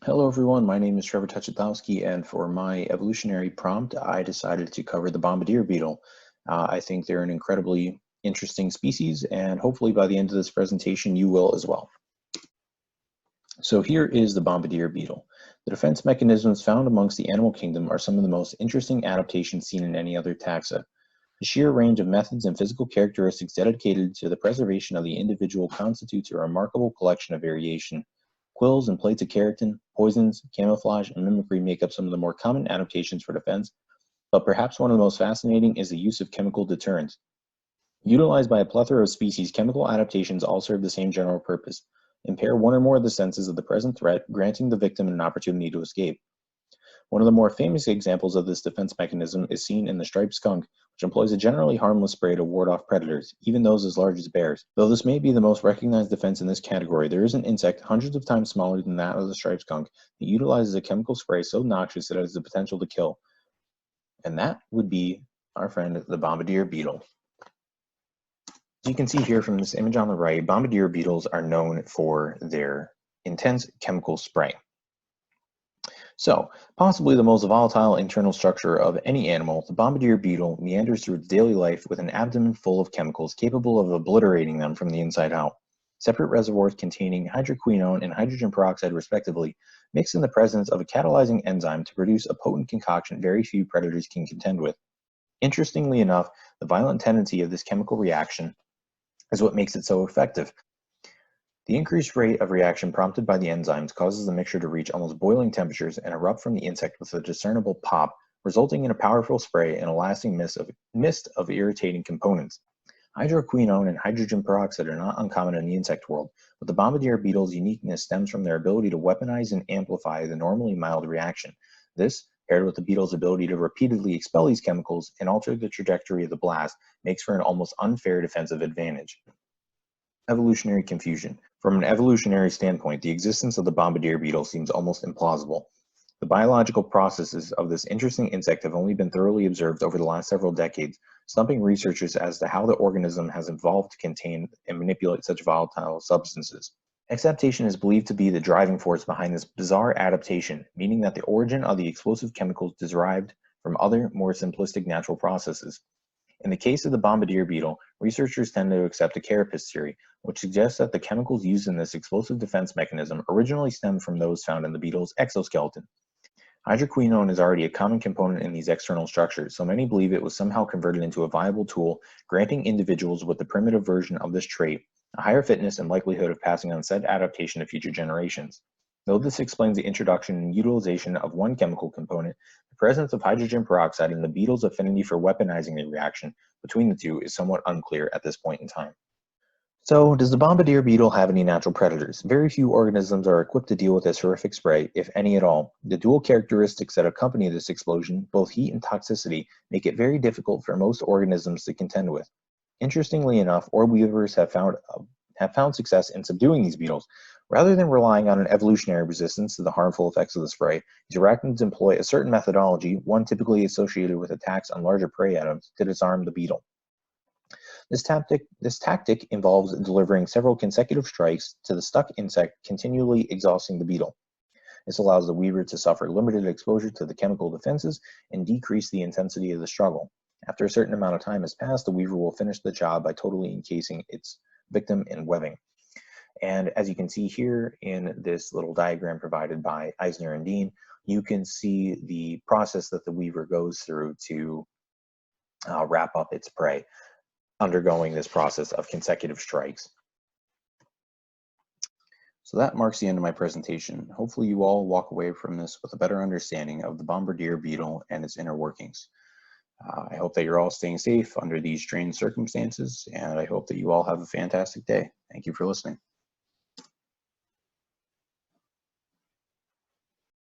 Hello everyone, my name is Trevor Tuchatowski, and for my evolutionary prompt, I decided to cover the Bombardier Beetle. I think they're an incredibly interesting species, and hopefully by the end of this presentation you will as well. So here is the Bombardier Beetle. The defense mechanisms found amongst the animal kingdom are some of the most interesting adaptations seen in any other taxa. The sheer range of methods and physical characteristics dedicated to the preservation of the individual constitutes a remarkable collection of variation. Quills and plates of keratin, poisons, camouflage, and mimicry make up some of the more common adaptations for defense, but perhaps one of the most fascinating is the use of chemical deterrence. Utilized by a plethora of species, chemical adaptations all serve the same general purpose: impair one or more of the senses of the present threat, granting the victim an opportunity to escape. One of the more famous examples of this defense mechanism is seen in the striped skunk, which employs a generally harmless spray to ward off predators, even those as large as bears. Though this may be the most recognized defense in this category, there is an insect hundreds of times smaller than that of the striped skunk that utilizes a chemical spray so noxious that it has the potential to kill. And that would be our friend the Bombardier Beetle. As you can see here from this image on the right, Bombardier beetles are known for their intense chemical spray. So, possibly the most volatile internal structure of any animal, the Bombardier beetle meanders through its daily life with an abdomen full of chemicals capable of obliterating them from the inside out. Separate reservoirs containing hydroquinone and hydrogen peroxide respectively, mix in the presence of a catalyzing enzyme to produce a potent concoction very few predators can contend with. Interestingly enough, the violent tendency of this chemical reaction is what makes it so effective. The increased rate of reaction prompted by the enzymes causes the mixture to reach almost boiling temperatures and erupt from the insect with a discernible pop, resulting in a powerful spray and a lasting mist of irritating components. Hydroquinone and hydrogen peroxide are not uncommon in the insect world, but the Bombardier beetle's uniqueness stems from their ability to weaponize and amplify the normally mild reaction. This, paired with the beetle's ability to repeatedly expel these chemicals and alter the trajectory of the blast, makes for an almost unfair defensive advantage. Evolutionary confusion. From an evolutionary standpoint, the existence of the bombardier beetle seems almost implausible. The biological processes of this interesting insect have only been thoroughly observed over the last several decades, stumping researchers as to how the organism has evolved to contain and manipulate such volatile substances. Exaptation is believed to be the driving force behind this bizarre adaptation, meaning that the origin of the explosive chemicals derived from other, more simplistic natural processes. In the case of the bombardier beetle, researchers tend to accept a carapace theory, which suggests that the chemicals used in this explosive defense mechanism originally stemmed from those found in the beetle's exoskeleton. Hydroquinone is already a common component in these external structures, so many believe it was somehow converted into a viable tool, granting individuals with the primitive version of this trait a higher fitness and likelihood of passing on said adaptation to future generations. Though this explains the introduction and utilization of one chemical component, the presence of hydrogen peroxide and the beetle's affinity for weaponizing the reaction between the two is somewhat unclear at this point in time. So, does the bombardier beetle have any natural predators? Very few organisms are equipped to deal with this horrific spray, if any at all. The dual characteristics that accompany this explosion, both heat and toxicity, make it very difficult for most organisms to contend with. Interestingly enough, orb weavers have found success in subduing these beetles. Rather than relying on an evolutionary resistance to the harmful effects of the spray, these arachnids employ a certain methodology, one typically associated with attacks on larger prey items, to disarm the beetle. This tactic involves delivering several consecutive strikes to the stuck insect, continually exhausting the beetle. This allows the weaver to suffer limited exposure to the chemical defenses and decrease the intensity of the struggle. After a certain amount of time has passed, the weaver will finish the job by totally encasing its victim in webbing. And as you can see here in this little diagram provided by Eisner and Dean, you can see the process that the weaver goes through to wrap up its prey, undergoing this process of consecutive strikes. So that marks the end of my presentation. Hopefully you all walk away from this with a better understanding of the bombardier beetle and its inner workings. I hope that you're all staying safe under these strange circumstances, and I hope that you all have a fantastic day. Thank you for listening.